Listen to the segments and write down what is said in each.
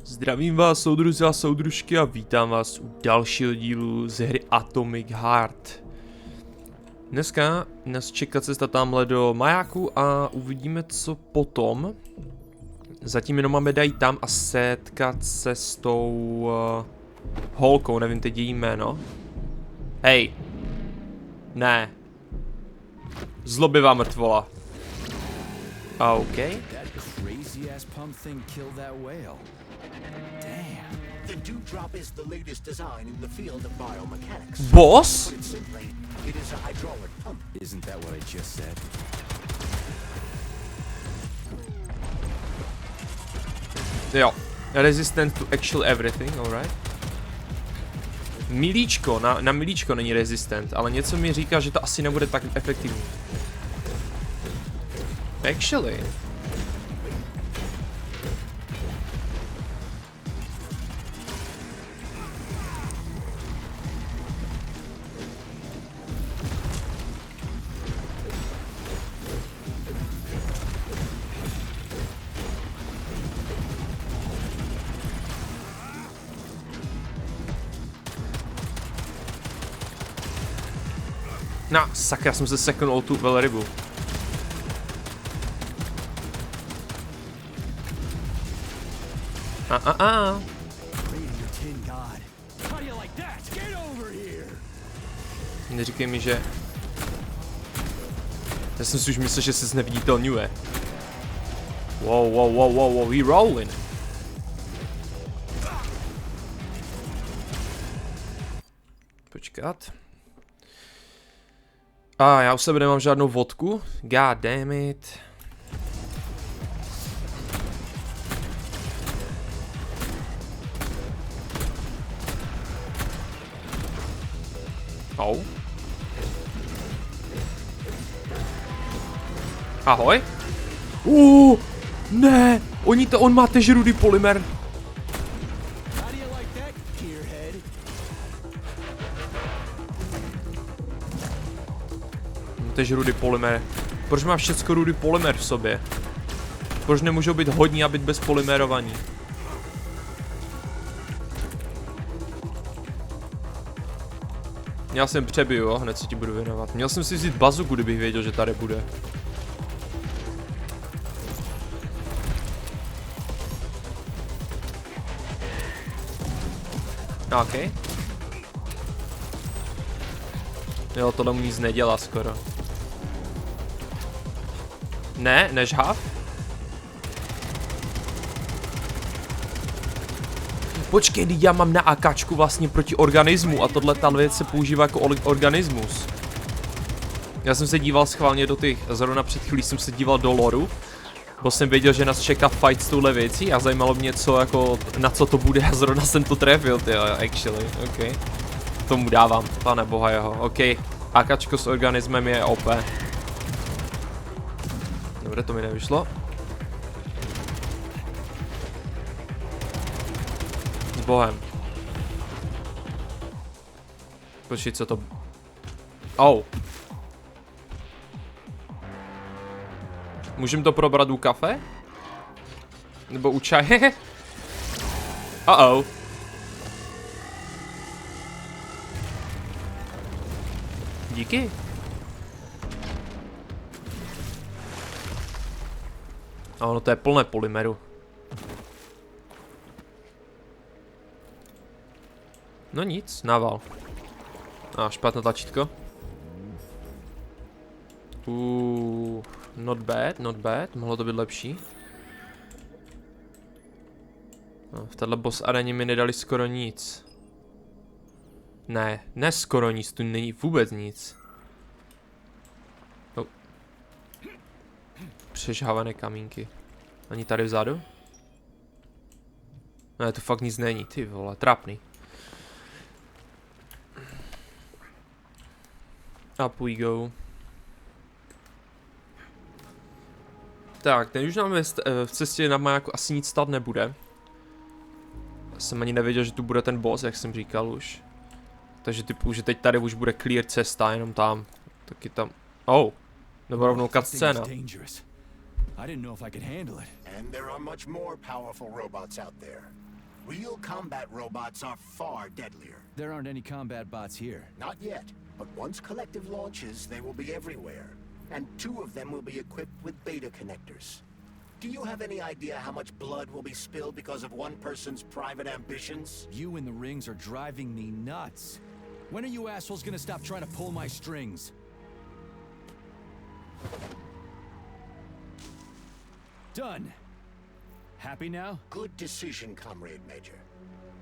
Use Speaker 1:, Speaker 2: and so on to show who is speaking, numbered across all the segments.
Speaker 1: Zdravím vás, soudruzi a soudružky, a vítám vás u dalšího dílu z hry Atomic Heart. Dneska nás čeká cesta tamhle do majáku a uvidíme, co potom. Zatím jenom máme dát tam a setkat se s tou holkou, nevím teď její jméno. Hej. Ne. Zlobivá mrtvola. OK. Boss? Jo. Resistant to actually everything, alright. Milíčko, na milíčko není resistant, ale něco mi říká, že to asi nebude tak efektivní. Actually. No, sakra, jsem se seknul o tu velrybu. Neříkej mi, že... Já jsem si už myslel, že se zneviditelňuje. Wow, we rolling. Počkat. Já u sebe nemám žádnou vodku. God damn it. Oh. Ahoj. Ne, on má težrudý polymer. Tež rudy polymer. Proč má všecko rudy polymer v sobě? Proč nemůžou být hodní a být bez polymerovaní? Já jsem přebiju, jo? Hned se ti budu věnovat. Měl jsem si vzít bazuku, kdybych věděl, že tady bude. OK. Jo, tohle mu nic nedělá skoro. Ne, nežhav. Počkej, já mám na AKčku vlastně proti organismu a tohle ta věc se používá jako organismus. Já jsem se díval schválně do těch, zrovna před chvílí jsem se díval do loru, bo jsem věděl, že nás čeká fight s touhle věcí a zajímalo mě, co jako, na co to bude, a zrovna jsem to trefil, tyjo, actually, ok. Tomu dávám, pane boha jeho, ok. AKčko s organismem je OP. Dobře, to mi nevyšlo. S bohem. Počkej, co to... Oh. Můžem to probrat u kafe? Nebo u čaje? Uh-oh. Díky. A ono to je plné polymeru. No nic, nával. Špatné tlačítko. Not bad, mohlo to být lepší. V téhle boss aréně mi nedali skoro nic. Ne skoro nic, tu není vůbec nic. Přežhávané kamínky. Ani tady vzadu? Ne, tu fakt nic není, ty vole, trapný. Up we go. Tak, teď už nám v cestě na majáku asi nic stát nebude. Já jsem ani nevěděl, že tu bude ten boss, jak jsem říkal už. Takže typu, že teď tady už bude clear cesta, jenom tam. Taky tam. Oh, nebo rovnou cutscéna.
Speaker 2: I didn't know if I could handle it.
Speaker 3: And there are much more powerful robots out there.
Speaker 2: Real combat robots are far deadlier.
Speaker 3: There aren't any combat bots here.
Speaker 2: Not yet, but once Collective launches, they will be everywhere. And 2 of them will be equipped with beta connectors. Do you have any idea how much blood will be spilled because of one person's private ambitions?
Speaker 3: You in the rings are driving me nuts. When are you assholes gonna stop trying to pull my strings? Done. Happy now?
Speaker 2: Good decision, Comrade Major.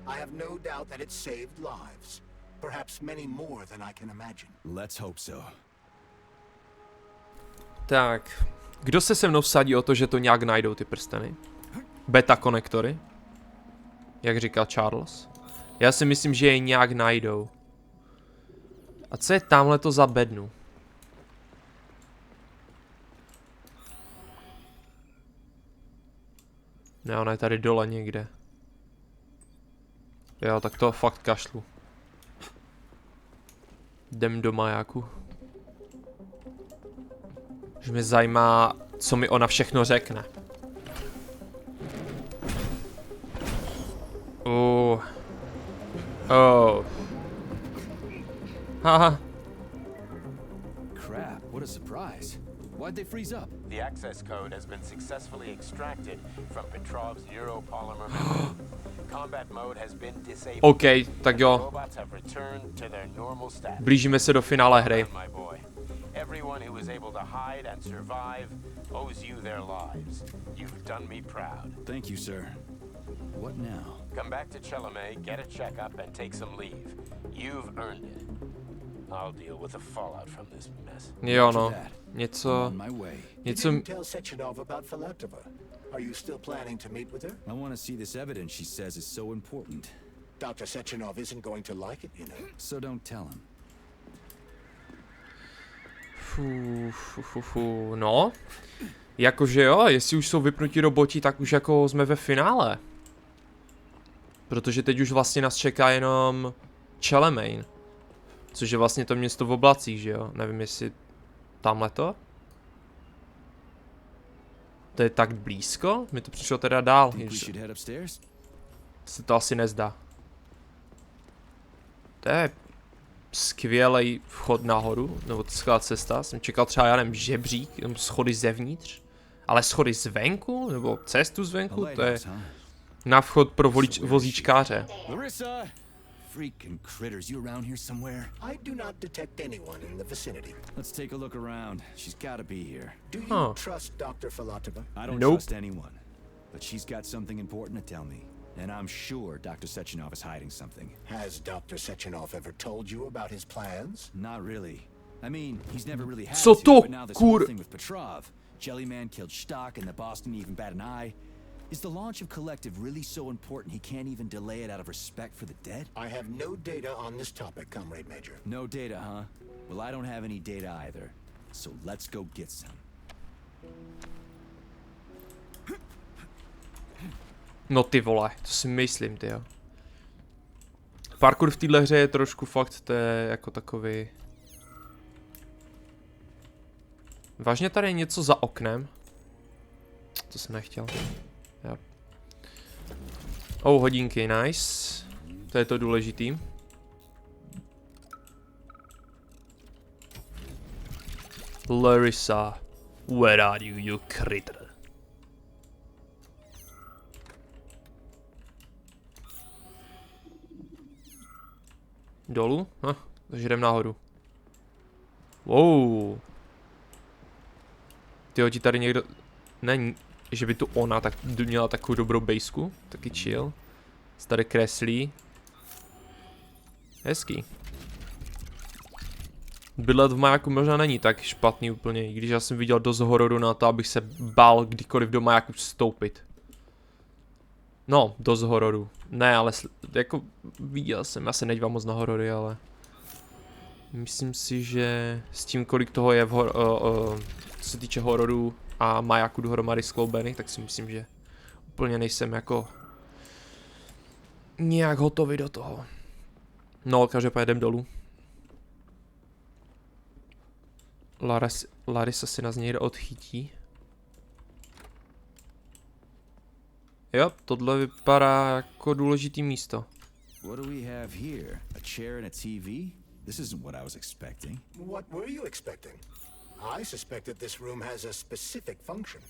Speaker 2: I have no doubt that it saved lives. Perhaps many more than I can imagine.
Speaker 3: Let's hope so.
Speaker 1: Tak, kdo se mnou vsadí o to, že to nějak najdou ty prsteny? Beta konektory? Jak říkal Charles. Já si myslím, že je nějak najdou. A co je tamhleto za bednu? Ne, ona je tady dole někde. Jo, tak to fakt kašlu. Jdem do majáku. Že mě zajímá, co mi ona všechno řekne. Oh. Haha.
Speaker 3: Crap, what a surprise. Why'd they freeze up?
Speaker 4: The access code has been successfully extracted from Petrov's neuropolymer memory. Combat mode has been disabled.
Speaker 1: OK, tak jo.
Speaker 4: Robots have returned to their normal status.
Speaker 1: Blížíme se do finále hry.
Speaker 4: My boy. Everyone who was able to hide and survive owes you their lives. You've done me proud.
Speaker 3: Thank you, sir. What now?
Speaker 4: Come back to Chalamet, get a checkup, and take some leave. You've earned it. I'll deal with the fallout from this mess.
Speaker 1: Jo no, něco...
Speaker 2: Didn't tell Sechenov about Filatova. Are you still planning to meet with her?
Speaker 3: I want to see this evidence she says is so important.
Speaker 2: Dr. Sechenov isn't going to like it, you know.
Speaker 3: So don't tell him.
Speaker 1: No. Jakože jo, jestli už jsou vypnutí roboti, tak už jako jsme ve finále. Protože teď už vlastně nás čeká jenom Chalamet. Což je vlastně to město v oblacích, že jo? Nevím, jestli tamhleto? To je tak blízko? Mi to přišlo teda dál. Se to asi nezdá. To je skvělý vchod nahoru, nebo skvělá cesta. Jsem čekal třeba, já nevím, žebřík, nebo schody zevnitř. Ale schody zvenku, nebo cestu zvenku, to je na vchod pro vozíčkáře.
Speaker 3: Freaking critters, you around here somewhere?
Speaker 2: I do not detect anyone in the vicinity.
Speaker 3: Let's take a look around. She's gotta be here.
Speaker 2: Do you trust Dr. Filatova?
Speaker 3: I don't trust anyone. But she's got something important to tell me. And I'm sure Dr. Sechenov is hiding something.
Speaker 2: Has Dr. Sechenov ever told you about his plans?
Speaker 3: Not really. I mean, he's never really had
Speaker 1: Co
Speaker 3: to,
Speaker 1: to,
Speaker 3: but now this whole thing with Petrov. Jellyman killed Stock and the boss didn't even bat an eye. Is the launch of Collective really so important he can't even delay it out of respect for the dead?
Speaker 2: I have no data on this topic, Comrade Major.
Speaker 3: No data, huh? Well, I don't have any data either. So let's go get some.
Speaker 1: No ty vole, to si myslím, tyjo. Parkour v téhle hře je trošku fakt, to je jako takový... Vážně tady je něco za oknem. To jsem nechtěl. Jo. Oh, hodinky, nice. To je to důležitý. Larissa, where are you, you critter? Dolů? Takže jdem nahoru. Wow. Tyjo, ti tady někdo... Není, že by tu ona tak měla takovou dobrou bejsku. Taky chill. Se tady kreslí. Hezký. Bydlet v majáku možná není tak špatný úplně, i když já jsem viděl dost hororu na to, abych se bál kdykoliv do majáku vstoupit. No, dost hororu. Ne, ale jako viděl jsem, já se nedívám moc na horory, ale... Myslím si, že s tím, kolik toho je v co se týče hororu a majáku dohromady skloubených, tak si myslím, že úplně nejsem jako... nějak hotový do toho. No, každopádně jdem dolů. Larissa si nás někde odchytí. Jo, tohle vypadá jako důležitý místo.
Speaker 3: What do we have here? A chair and a TV? This isn't what I was expecting.
Speaker 2: What were you expecting? I suspected this room has a specific function.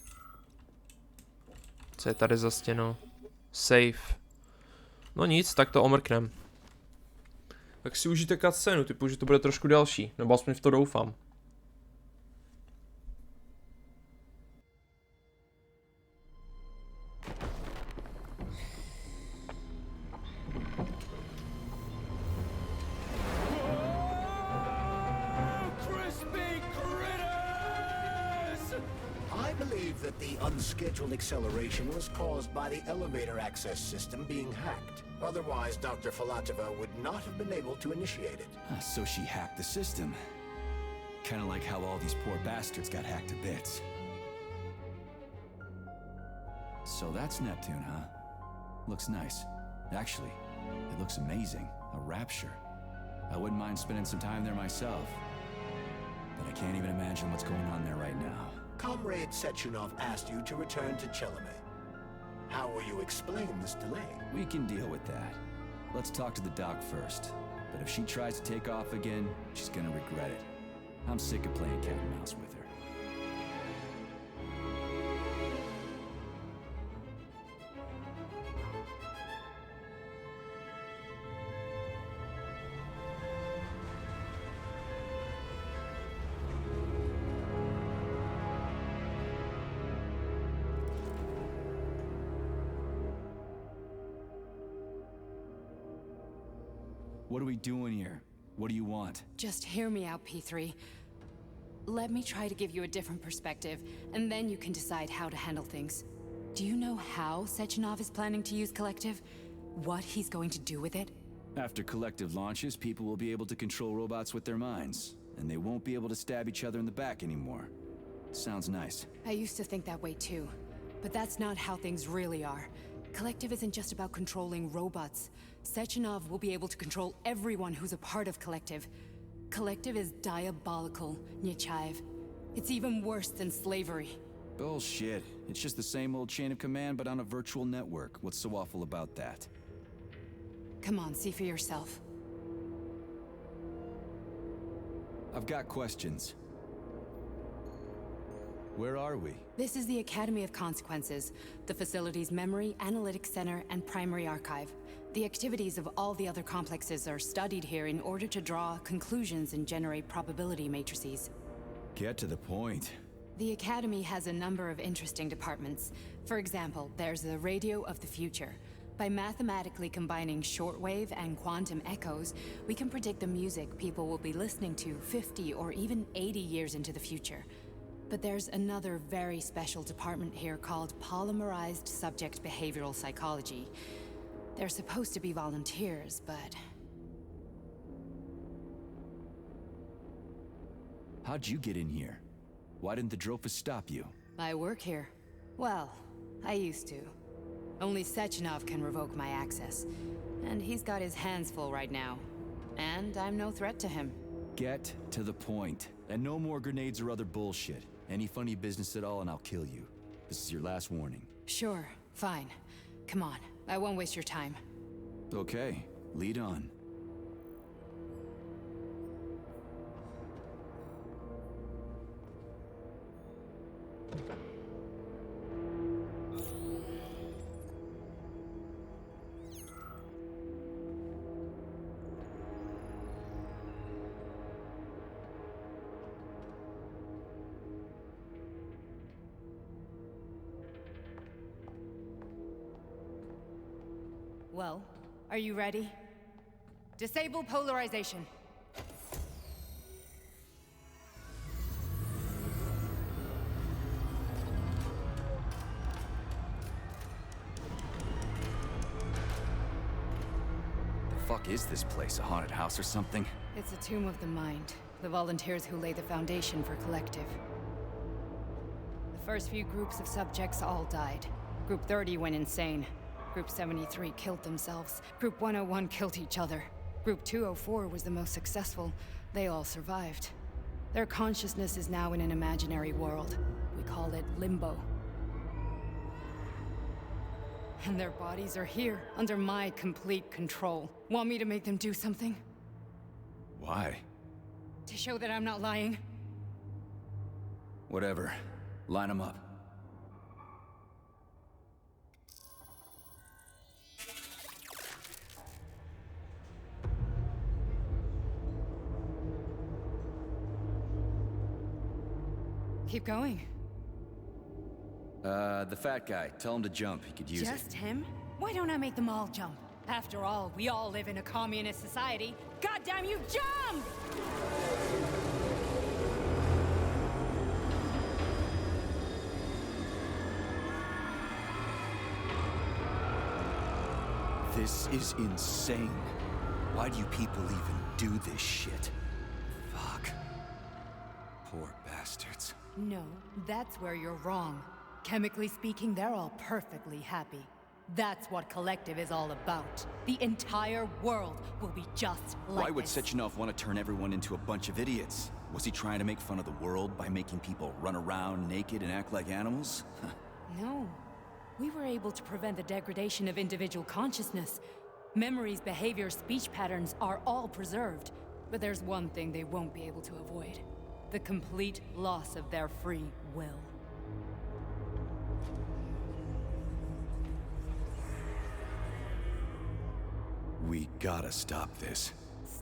Speaker 1: Co je tady za stěnou? Safe. No nic, tak to omrknem. Tak si užijte cutscénu, typu, že to bude trošku delší, nebo aspoň v to doufám.
Speaker 2: That the unscheduled acceleration was caused by the elevator access system being hacked. Otherwise, Dr. Falatova would not have been able to initiate it.
Speaker 3: So she hacked the system. Kind of like how all these poor bastards got hacked to bits. So that's Neptune, huh? Looks nice. Actually, it looks amazing. A rapture. I wouldn't mind spending some time there myself. But I can't even imagine what's going on there right now.
Speaker 2: Comrade Sechenov asked you to return to Chelome. How will you explain this delay?
Speaker 3: We can deal with that. Let's talk to the doc first. But if she tries to take off again, she's gonna regret it. I'm sick of playing cat and mouse with her. What are we doing here? What do you want?
Speaker 5: Just hear me out, P3. Let me try to give you a different perspective, and then you can decide how to handle things. Do you know how Sechenov is planning to use Collective? What he's going to do with it?
Speaker 3: After Collective launches, people will be able to control robots with their minds, and they won't be able to stab each other in the back anymore. Sounds nice.
Speaker 5: I used to think that way too, but that's not how things really are. Collective isn't just about controlling robots. Sechenov will be able to control everyone who's a part of Collective. Collective is diabolical, Nechayev. It's even worse than slavery.
Speaker 3: Bullshit. It's just the same old chain of command, but on a virtual network. What's so awful about that?
Speaker 5: Come on, see for yourself.
Speaker 3: I've got questions. Where are we?
Speaker 5: This is the Academy of Consequences, the facility's memory, analytics center, and primary archive. The activities of all the other complexes are studied here in order to draw conclusions and generate probability matrices.
Speaker 3: Get to the point.
Speaker 5: The Academy has a number of interesting departments. For example, there's the Radio of the Future. By mathematically combining shortwave and quantum echoes, we can predict the music people will be listening to 50 or even 80 years into the future. But there's another very special department here called Polymerized Subject Behavioral Psychology. They're supposed to be volunteers, but...
Speaker 3: How'd you get in here? Why didn't the Drofus stop you?
Speaker 5: I work here. Well, I used to. Only Sechenov can revoke my access. And he's got his hands full right now. And I'm no threat to him.
Speaker 3: Get to the point. And no more grenades or other bullshit. Any funny business at all and I'll kill you. This is your last warning.
Speaker 5: Sure, fine. Come on, I won't waste your time.
Speaker 3: Okay, lead on.
Speaker 5: Well, are you ready? Disable polarization.
Speaker 3: The fuck is this place? A haunted house or something?
Speaker 5: It's a tomb of the mind. The volunteers who lay the foundation for Collective. The first few groups of subjects all died. Group 30 went insane. Group 73 killed themselves. Group 101 killed each other. Group 204 was the most successful. They all survived. Their consciousness is now in an imaginary world. We call it Limbo. And their bodies are here, under my complete control. Want me to make them do something?
Speaker 3: Why?
Speaker 5: To show that I'm not lying?
Speaker 3: Whatever. Line them up.
Speaker 5: Keep going.
Speaker 3: The fat guy. Tell him to jump. He could use it.
Speaker 5: Just him? Why don't I make them all jump? After all, we all live in a communist society. Goddamn you, jump!
Speaker 3: This is insane. Why do you people even do this shit? Fuck. Poor bastards.
Speaker 5: No, that's where you're wrong. Chemically speaking, they're all perfectly happy. That's what Collective is all about. The entire world will be just like
Speaker 3: Why would
Speaker 5: this.
Speaker 3: Sechenov want to turn everyone into a bunch of idiots? Was he trying to make fun of the world by making people run around naked and act like animals?
Speaker 5: No. We were able to prevent the degradation of individual consciousness. Memories, behaviors, speech patterns are all preserved. But there's one thing they won't be able to avoid. The complete loss of their free will.
Speaker 3: We gotta stop this.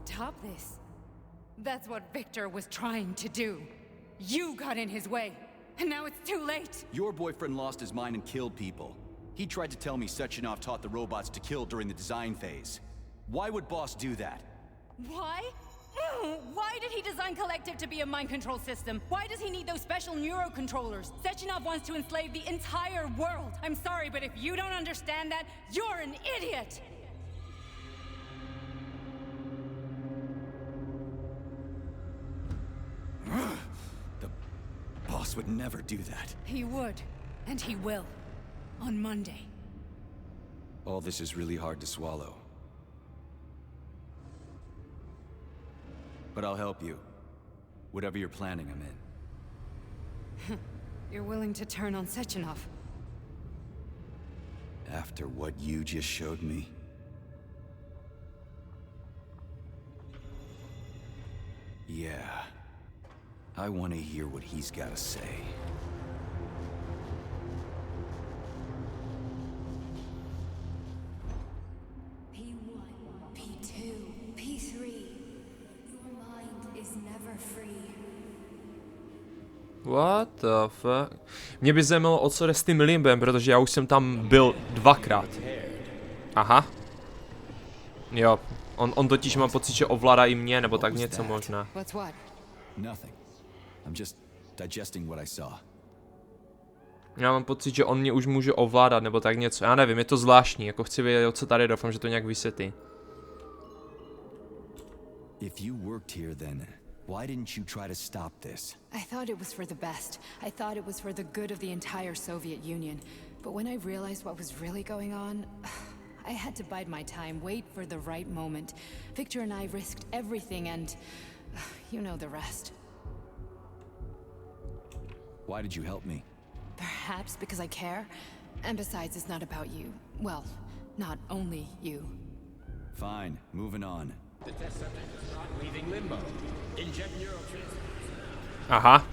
Speaker 5: Stop this. That's what Victor was trying to do. You got in his way, and now it's too late.
Speaker 3: Your boyfriend lost his mind and killed people. He tried to tell me Sechenov taught the robots to kill during the design phase. Why would Boss do that?
Speaker 5: Why? Why did he design Collective to be a mind control system? Why does he need those special neurocontrollers? Sechenov wants to enslave the entire world. I'm sorry, but if you don't understand that, you're an idiot!
Speaker 3: The Boss would never do that.
Speaker 5: He would, and he will. On Monday.
Speaker 3: All this is really hard to swallow. But I'll help you. Whatever you're planning, I'm in.
Speaker 5: You're willing to turn on Sechenov?
Speaker 3: After what you just showed me? Yeah. I want to hear what he's got to say.
Speaker 6: P1, P2, P3. Your mind is never free.
Speaker 1: What the fuck? Mě by zajímalo, o co jde s tím limbem, protože já už jsem tam byl dvakrát. Aha. Jo, on totiž má pocit, že ovládá i mě, nebo tak něco možná.
Speaker 5: What's what?
Speaker 3: Nothing. I'm just digesting what I saw.
Speaker 1: Já mám pocit, že on mě už může ovládat, nebo tak něco. Já nevím, je to zvláštní, jako chci vědět, o co tady, doufám, že to nějak vysvětlí.
Speaker 3: If you worked here then, why didn't you try to stop this?
Speaker 5: I thought it was for the best. I thought it was for the good of the entire Soviet Union. But when I realized what was really going on, I had to bide my time, wait for the right moment. Victor and I risked everything and you know the rest.
Speaker 3: Why did you help me?
Speaker 5: Perhaps because I care. And besides, it's not about you. Well, not only you.
Speaker 3: Fine, moving on.
Speaker 4: The test subject is not leaving limbo. Inject neurotransmitters.
Speaker 1: Aha.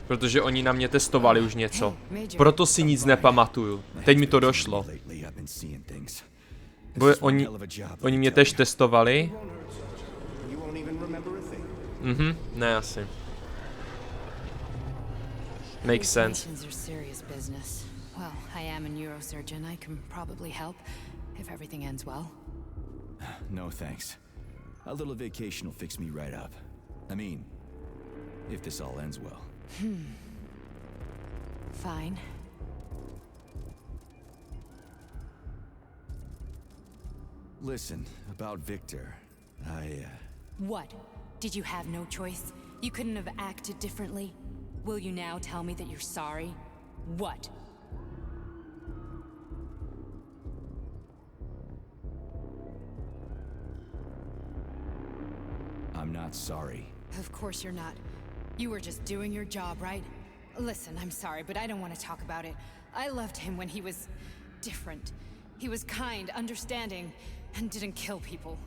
Speaker 1: Protože oni na mě testovali už něco. Proto si nic nepamatuju. Teď mi to došlo. Bo oni mě tež testovali. Ne asi. Makes sense.
Speaker 5: Hallucinations are serious business. Well, I am a neurosurgeon. I can probably help if everything ends well.
Speaker 3: No thanks. A little vacation will fix me right up. I mean, if this all ends well.
Speaker 5: Fine.
Speaker 3: Listen, about Victor,
Speaker 5: What? Did you have no choice? You couldn't have acted differently? Will you now tell me that you're sorry? What?
Speaker 3: I'm not sorry.
Speaker 5: Of course you're not. You were just doing your job, right? Listen, I'm sorry, but I don't want to talk about it. I loved him when he was... different. He was kind, understanding, and didn't kill people.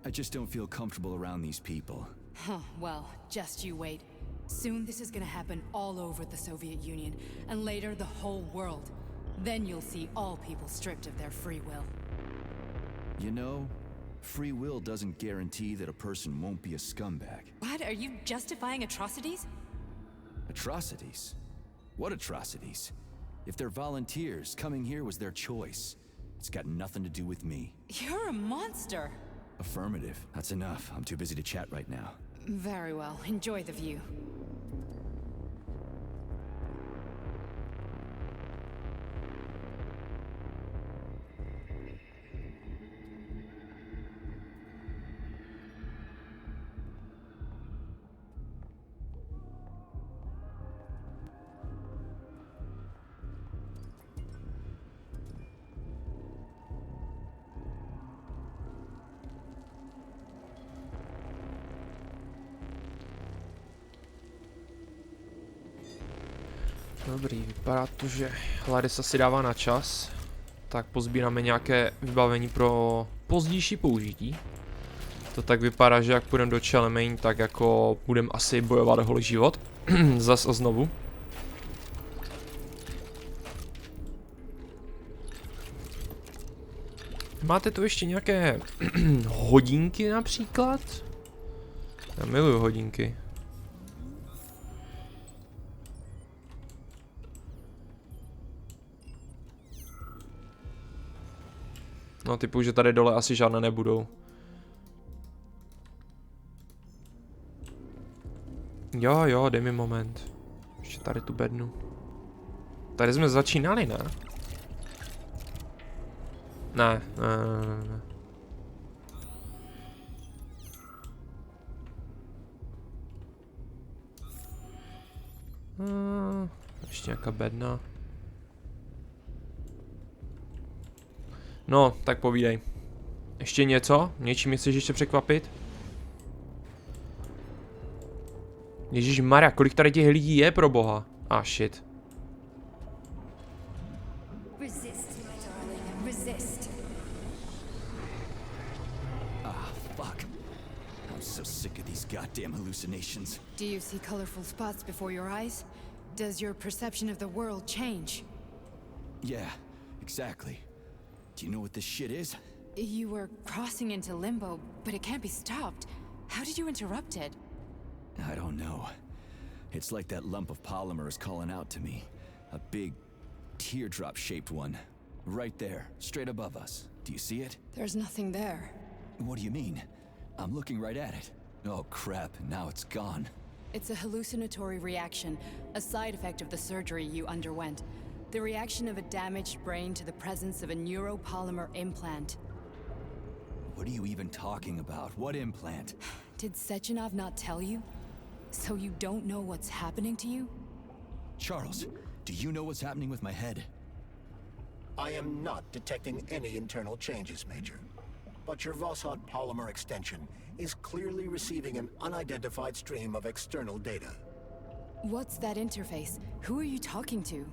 Speaker 3: I just don't feel comfortable around these people.
Speaker 5: Huh, well, just you wait. Soon this is gonna happen all over the Soviet Union, and later the whole world. Then you'll see all people stripped of their free will.
Speaker 3: You know, free will doesn't guarantee that a person won't be a scumbag.
Speaker 5: What? Are you justifying atrocities?
Speaker 3: Atrocities? What atrocities? If they're volunteers, coming here was their choice. It's got nothing to do with me.
Speaker 5: You're a monster.
Speaker 3: Affirmative. That's enough. I'm too busy to chat right now.
Speaker 5: Very well. Enjoy the view.
Speaker 1: Dobrý, vypadá to, že Larisa si dává na čas. Tak pozbíráme nějaké vybavení pro pozdější použití. To tak vypadá, že jak půjdeme do Čelemeň, tak jako budeme asi bojovat holý život. Zas a znovu. Máte tu ještě nějaké hodinky například? Já miluju hodinky. No typu, že tady dole asi žádné nebudou. Jo, dej mi moment. Ještě tady tu bednu. Tady jsme začínali, ne? Ne. Ještě nějaká bedna. No, tak povídej. Ještě něco? Něčím mě chceš ještě překvapit? Ježišmarja, kolik tady těch lidí je, pro boha? Shit.
Speaker 6: Resist, my darling. Resist.
Speaker 3: Fuck. I'm so sick of these goddamn hallucinations.
Speaker 5: Do you see colorful spots before your eyes? Does your perception of the world change?
Speaker 3: Yeah, exactly. Do you know what this shit is?
Speaker 5: You were crossing into limbo, but it can't be stopped. How did you interrupt it?
Speaker 3: I don't know. It's like that lump of polymer is calling out to me. A big, teardrop-shaped one. Right there, straight above us. Do you see it?
Speaker 5: There's nothing there.
Speaker 3: What do you mean? I'm looking right at it. Oh crap, now it's gone.
Speaker 5: It's a hallucinatory reaction, a side effect of the surgery you underwent. The reaction of a damaged brain to the presence of a neuropolymer implant.
Speaker 3: What are you even talking about? What implant?
Speaker 5: Did Sechenov not tell you? So you don't know what's happening to you?
Speaker 3: Charles, do you know what's happening with my head?
Speaker 2: I am not detecting any internal changes, Major. But your Voshod polymer extension is clearly receiving an unidentified stream of external data.
Speaker 5: What's that interface? Who are you talking to?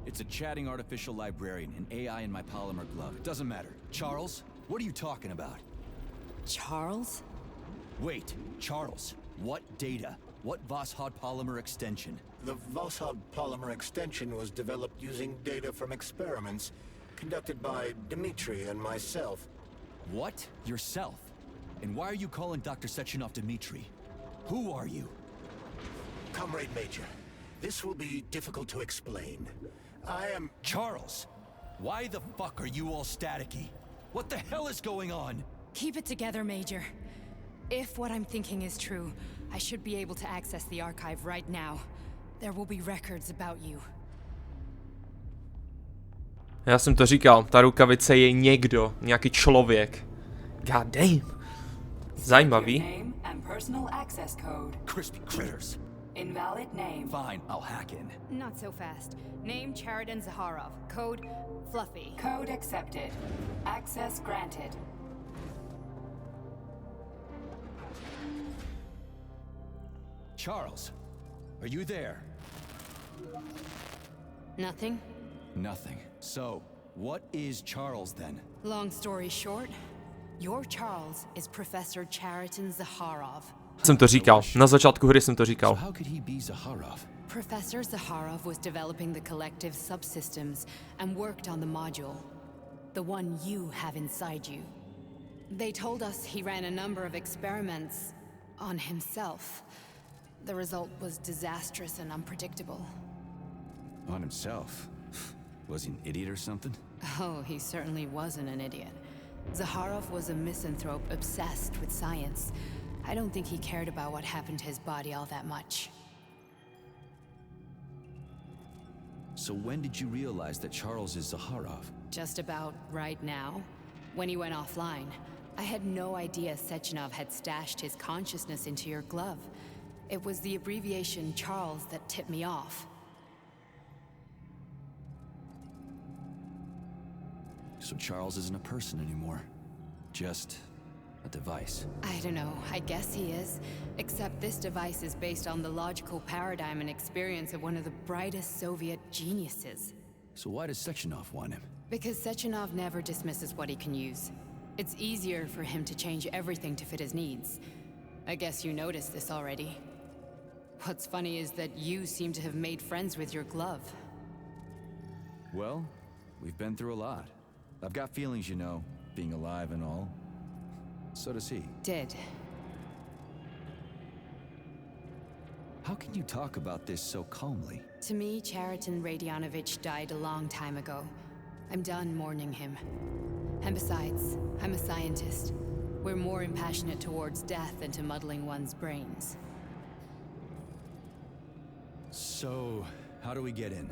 Speaker 3: It's a chatting artificial librarian, an AI in my polymer glove. It doesn't matter. Charles, what are you talking about?
Speaker 5: Charles?
Speaker 3: Wait, Charles, what data? What Voshod polymer extension?
Speaker 2: The Voshod polymer extension was developed using data from experiments conducted by Dmitri and myself.
Speaker 3: What? Yourself? And why are you calling Dr. Sechenov Dmitri? Who are you?
Speaker 2: Comrade Major, this will be difficult to explain. I am...
Speaker 3: Charles! Why the fuck are you all staticky? What the hell is going on?
Speaker 5: Keep it together, Major. If what I'm thinking is true, I should be able to access the archive right now. There will be records about you.
Speaker 1: Já jsem to říkal, ta rukavice je někdo, nějaký člověk. God damn. Zajímavý.
Speaker 7: Name and personal access code.
Speaker 3: Crispy critters.
Speaker 7: Invalid name.
Speaker 3: Fine, I'll hack in.
Speaker 5: Not so fast. Name Cheridan Zaharov. Code Fluffy.
Speaker 7: Code accepted. Access granted.
Speaker 3: Charles, are you there?
Speaker 5: Nothing?
Speaker 3: Nothing. So, what is Charles then?
Speaker 5: Long story short, your Charles is Professor Chariton Zaharov.
Speaker 1: Jsem to říkal. Na začátku hry jsem to říkal.
Speaker 3: So how could he be Zaharov?
Speaker 5: Professor Zaharov was developing the collective subsystems and worked on the module. The one you have inside you. They told us he ran a number of experiments on himself. The result was disastrous and unpredictable.
Speaker 3: On himself? Was he an idiot or something?
Speaker 5: Oh, he certainly wasn't an idiot. Zaharov was a misanthrope obsessed with science. I don't think he cared about what happened to his body all that much.
Speaker 3: So when did you realize that Charles is Zaharov?
Speaker 5: Just about right now, when he went offline. I had no idea Sechenov had stashed his consciousness into your glove. It was the abbreviation Charles that tipped me off.
Speaker 3: So Charles isn't a person anymore. Just a device.
Speaker 5: I don't know, I guess he is. Except this device is based on the logical paradigm and experience of one of the brightest Soviet geniuses.
Speaker 3: So why does Sechenov want him?
Speaker 5: Because Sechenov never dismisses what he can use. It's easier for him to change everything to fit his needs. I guess you noticed this already. What's funny is that you seem to have made friends with your glove.
Speaker 3: Well, we've been through a lot. I've got feelings, you know, being alive and all. So does he.
Speaker 5: Did.
Speaker 3: How can you talk about this so calmly?
Speaker 5: To me, Chariton Radionovich died a long time ago. I'm done mourning him. And besides, I'm a scientist. We're more impassionate towards death than to muddling one's brains.
Speaker 3: So, how do we get in?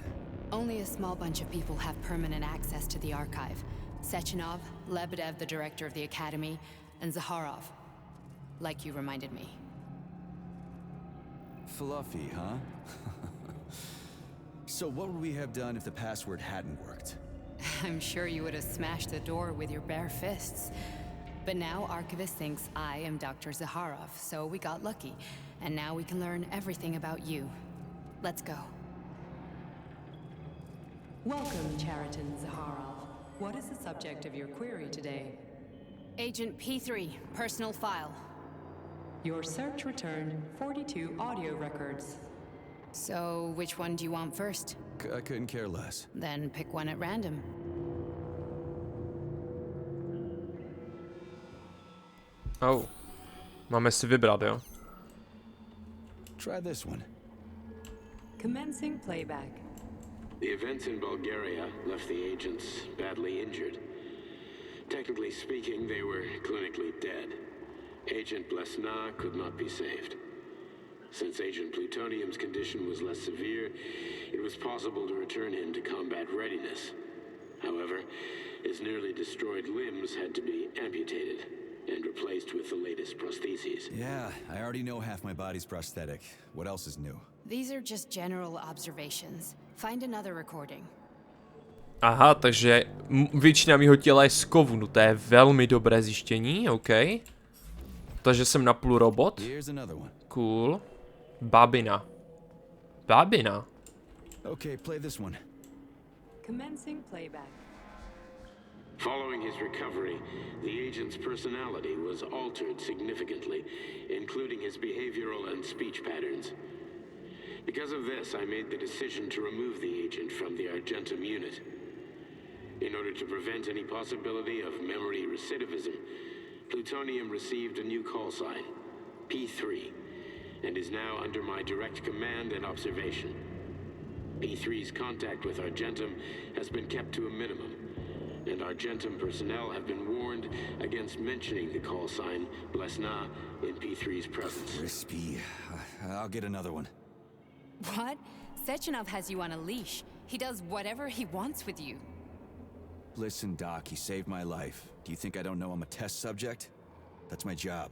Speaker 5: Only a small bunch of people have permanent access to the archive. Sechenov, Lebedev, the director of the academy, and Zaharov. Like you reminded me.
Speaker 3: Fluffy, huh? So what would we have done if the password hadn't worked?
Speaker 5: I'm sure you would have smashed the door with your bare fists. But now Archivist thinks I am Dr. Zaharov, so we got lucky. And now we can learn everything about you. Let's go.
Speaker 7: Welcome, Chariton Zaharov. What is the subject of your query today?
Speaker 5: Agent P3, personal file.
Speaker 7: Your search returned 42 audio records.
Speaker 5: So, which one do you want first?
Speaker 3: I couldn't care less.
Speaker 5: Then pick one at random.
Speaker 1: Oh. Máme si vybrat, jo?
Speaker 3: Try this one.
Speaker 7: Commencing playback.
Speaker 4: The events in Bulgaria left the agents badly injured. Technically speaking, they were clinically dead. Agent Blesna could not be saved. Since Agent Plutonium's condition was less severe, it was possible to return him to combat readiness. However, his nearly destroyed limbs had to be amputated and replaced with the latest prostheses.
Speaker 3: Yeah, I already know half my body's prosthetic. What else is new?
Speaker 5: These are just general observations. Find another recording.
Speaker 1: Aha, takže většina mýho těla je z kovu, no to je velmi dobré zjištění, OK. Takže jsem napůl robot.
Speaker 3: Here's another one.
Speaker 1: Cool. Babina. Babina?
Speaker 3: Okay, play this one.
Speaker 7: Commencing playback.
Speaker 4: Following his recovery, the agent's personality was altered significantly, including his behavioral and speech patterns. Because of this, I made the decision to remove the agent from the Argentum unit. In order to prevent any possibility of memory recidivism, Plutonium received a new call sign, P3, and is now under my direct command and observation. P3's contact with Argentum has been kept to a minimum, and Argentum personnel have been warned against mentioning the call sign Blesna in P3's presence.
Speaker 3: Crispy. I'll get another one.
Speaker 5: What? Sechenov has you on a leash. He does whatever he wants with you.
Speaker 3: Listen, Doc, he saved my life. Do you think I don't know I'm a test subject? That's my job.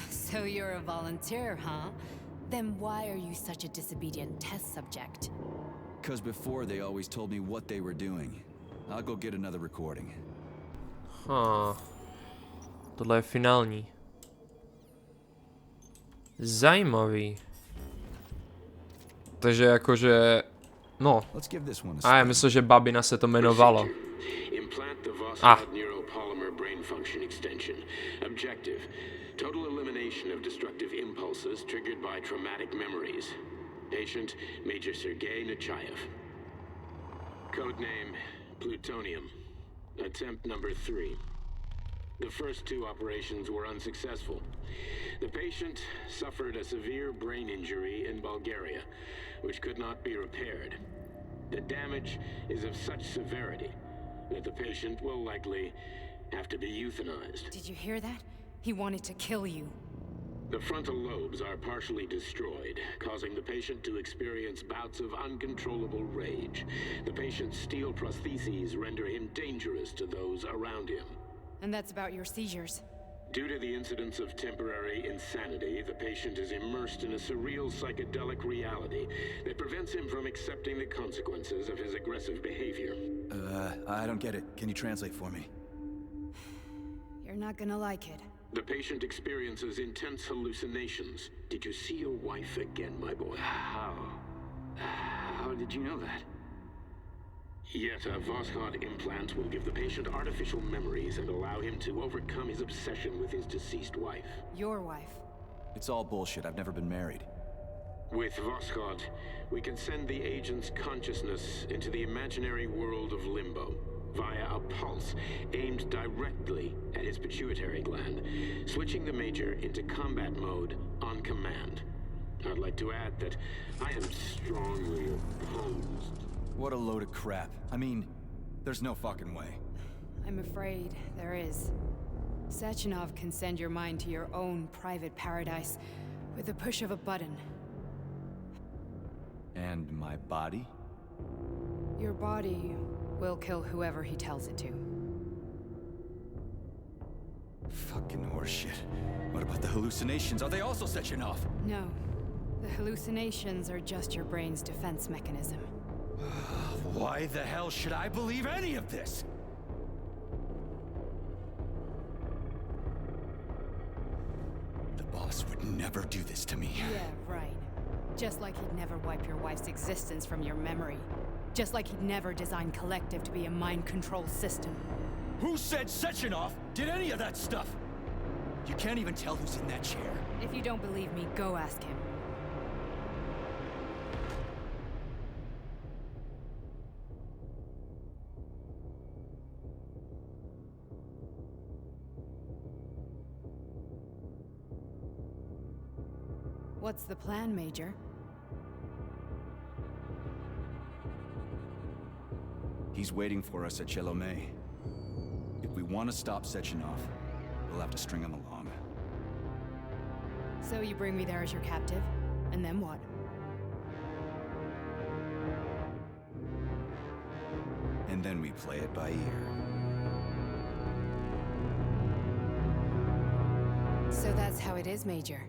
Speaker 5: So you're a volunteer, huh? Then why are you such a disobedient test subject?
Speaker 3: 'Cause before they always told me what they were doing. I'll go get another recording.
Speaker 1: Tohle je finální. Takže jakože... No.
Speaker 3: Let's give this one a
Speaker 1: A já
Speaker 3: spin.
Speaker 1: myslím, že babina se to jmenovalo.
Speaker 4: Implant the Voskhod neuropolymer brain function extension. Objective: total elimination of destructive impulses triggered by traumatic memories. Patient: Major Sergei Nechayev. Codename: Plutonium. Attempt number 3. The first 2 operations were unsuccessful. The patient suffered a severe brain injury in Bulgaria, which could not be repaired. The damage is of such severity that the patient will likely have to be euthanized.
Speaker 5: Did you hear that? He wanted to kill you.
Speaker 4: The frontal lobes are partially destroyed, causing the patient to experience bouts of uncontrollable rage. The patient's steel prostheses render him dangerous to those around him.
Speaker 5: And that's about your seizures.
Speaker 4: Due to the incidence of temporary insanity, the patient is immersed in a surreal psychedelic reality that prevents him from accepting the consequences of his aggressive behavior.
Speaker 3: I don't get it. Can you translate for me?
Speaker 5: You're not gonna like it.
Speaker 4: The patient experiences intense hallucinations. Did you see your wife again, my boy? How did you know that? Yet a Voskhod implant will give the patient artificial memories and allow him to overcome his obsession with his deceased wife.
Speaker 5: Your wife.
Speaker 3: It's all bullshit. I've never been married.
Speaker 4: With Voskhod, we can send the agent's consciousness into the imaginary world of limbo via a pulse aimed directly at his pituitary gland, switching the Major into combat mode on command. I'd like to add that I am strongly opposed.
Speaker 3: What a load of crap. I mean, there's no fucking way.
Speaker 5: I'm afraid there is. Sechenov can send your mind to your own private paradise with the push of a button.
Speaker 3: And my body?
Speaker 5: Your body will kill whoever he tells it to.
Speaker 3: Fucking horseshit. What about the hallucinations? Are they also Sechenov?
Speaker 5: No. The hallucinations are just your brain's defense mechanism.
Speaker 3: Why the hell should I believe any of this? The boss would never do this to me.
Speaker 5: Yeah, right. Just like he'd never wipe your wife's existence from your memory. Just like he'd never design Collective to be a mind control system.
Speaker 3: Who said Sechenov did any of that stuff? You can't even tell who's in that chair.
Speaker 5: If you don't believe me, go ask him. What's the plan, Major?
Speaker 3: He's waiting for us at Chelomey. If we want to stop Sechenov, we'll have to string him along.
Speaker 5: So you bring me there as your captive, and then what?
Speaker 3: And then we play it by ear.
Speaker 5: So that's how it is, Major.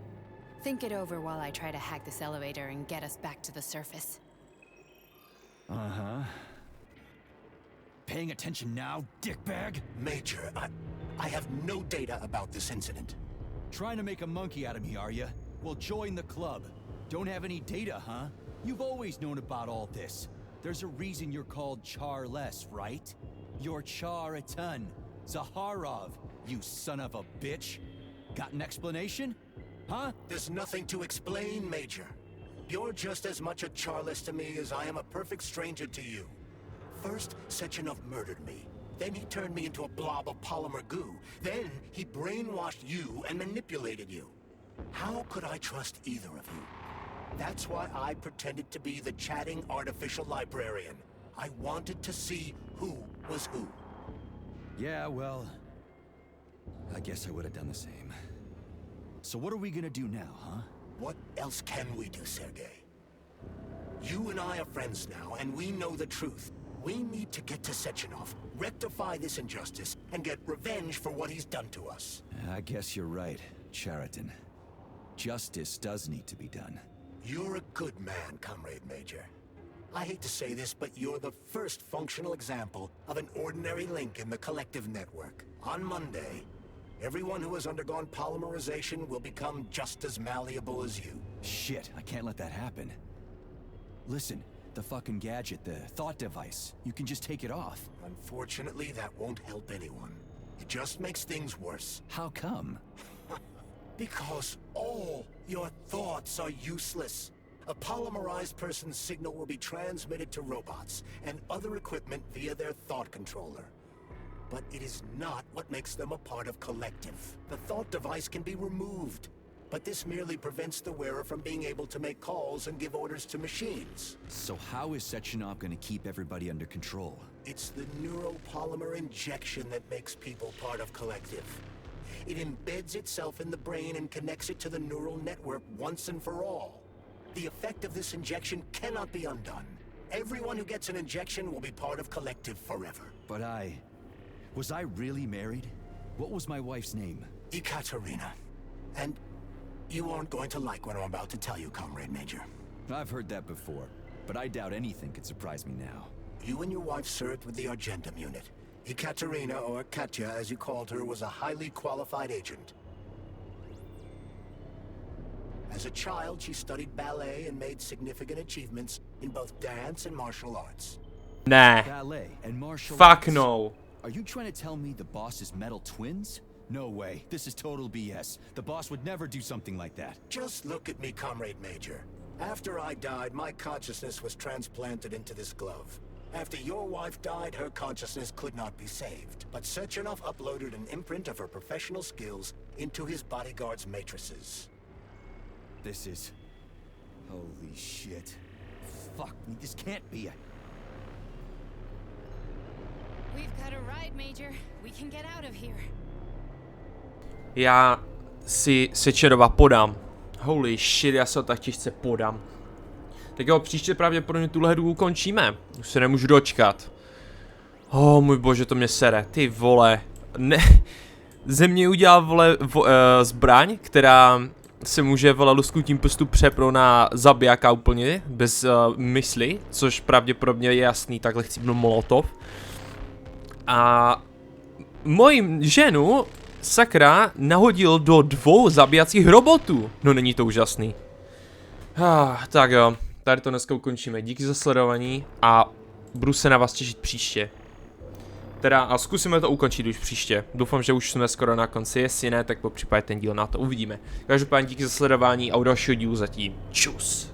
Speaker 5: Think it over while I try to hack this elevator and get us back to the surface.
Speaker 3: Uh-huh. Paying attention now, dickbag?
Speaker 2: Major, I have no data about this incident.
Speaker 3: Trying to make a monkey out of me, are you? Well, join the club. Don't have any data, huh? You've always known about all this. There's a reason you're called Charless, right? You're Char a ton. Zaharov, you son of a bitch. Got an explanation? Huh?
Speaker 2: There's nothing to explain, Major. You're just as much a Charless to me as I am a perfect stranger to you. First, Sechenov murdered me. Then he turned me into a blob of polymer goo. Then he brainwashed you and manipulated you. How could I trust either of you? That's why I pretended to be the chatting artificial librarian. I wanted to see who was who.
Speaker 3: Yeah, well, I guess I would have done the same. So what are we gonna do now, huh?
Speaker 2: What else can we do, Sergei? You and I are friends now, and we know the truth. We need to get to Sechenov, rectify this injustice, and get revenge for what he's done to us.
Speaker 3: I guess you're right, Chariton. Justice does need to be done.
Speaker 2: You're a good man, Comrade Major. I hate to say this, but you're the first functional example of an ordinary link in the Collective network. On Monday, everyone who has undergone polymerization will become just as malleable as you.
Speaker 3: Shit, I can't let that happen. Listen, the fucking gadget, the thought device. You can just take it off.
Speaker 2: Unfortunately, that won't help anyone. It just makes things worse.
Speaker 3: How come?
Speaker 2: Because all your thoughts are useless. A polymerized person's signal will be transmitted to robots and other equipment via their thought controller. But it is not what makes them a part of collective. The thought device can be removed, but this merely prevents the wearer from being able to make calls and give orders to machines.
Speaker 3: So how is Sechenov gonna keep everybody under control?
Speaker 2: It's the neuropolymer injection that makes people part of collective. It embeds itself in the brain and connects it to the neural network once and for all. The effect of this injection cannot be undone. Everyone who gets an injection will be part of collective forever.
Speaker 3: But was I really married? What was my wife's name?
Speaker 2: Ekaterina. And you aren't going to like what I'm about to tell you, Comrade Major.
Speaker 3: I've heard that before, but I doubt anything could surprise me now.
Speaker 2: You and your wife served with the Argentum unit. Ekaterina, or Katya as you called her, was a highly qualified agent. As a child, she studied ballet and made significant achievements in both dance and martial arts.
Speaker 1: Nah.
Speaker 3: Ballet and martial
Speaker 1: Fuck
Speaker 3: arts?
Speaker 1: no.
Speaker 3: Are you trying to tell me the boss is metal twins? No way. This is total BS. The boss would never do something like that.
Speaker 2: Just look at me, Comrade Major. After I died, my consciousness was transplanted into this glove. After your wife died, her consciousness could not be saved. But Sechenov uploaded an imprint of her professional skills into his bodyguard's matrices.
Speaker 3: This is... Holy shit. Fuck me, this can't be a...
Speaker 5: We've got a ride, Major. We can get out of here.
Speaker 1: Já si Sechenova podám. Holy shit, já se ho tak těžce podám. Tak jo, příště pravděpodobně tuhle hru ukončíme. Už se nemůžu dočkat. Můj bože, to mě sere. Ty vole. Ne. Ze mě udělal, vole, zbraň, která se může, vole, lusknutím prstu přepnout na zabijáka úplně, bez mysli, což pravděpodobně je jasný, takhle chci mnou molotov. A moji ženu, sakra, nahodil do 2 zabíjacích robotů. No není to úžasný. Tak jo, tady to dneska ukončíme. Díky za sledování a budu se na vás těšit příště. Teda a zkusíme to ukončit už příště. Doufám, že už jsme skoro na konci, jestli ne, tak popřípadě ten díl na to uvidíme. Každopádně díky za sledování a u dalšího dílu zatím čus.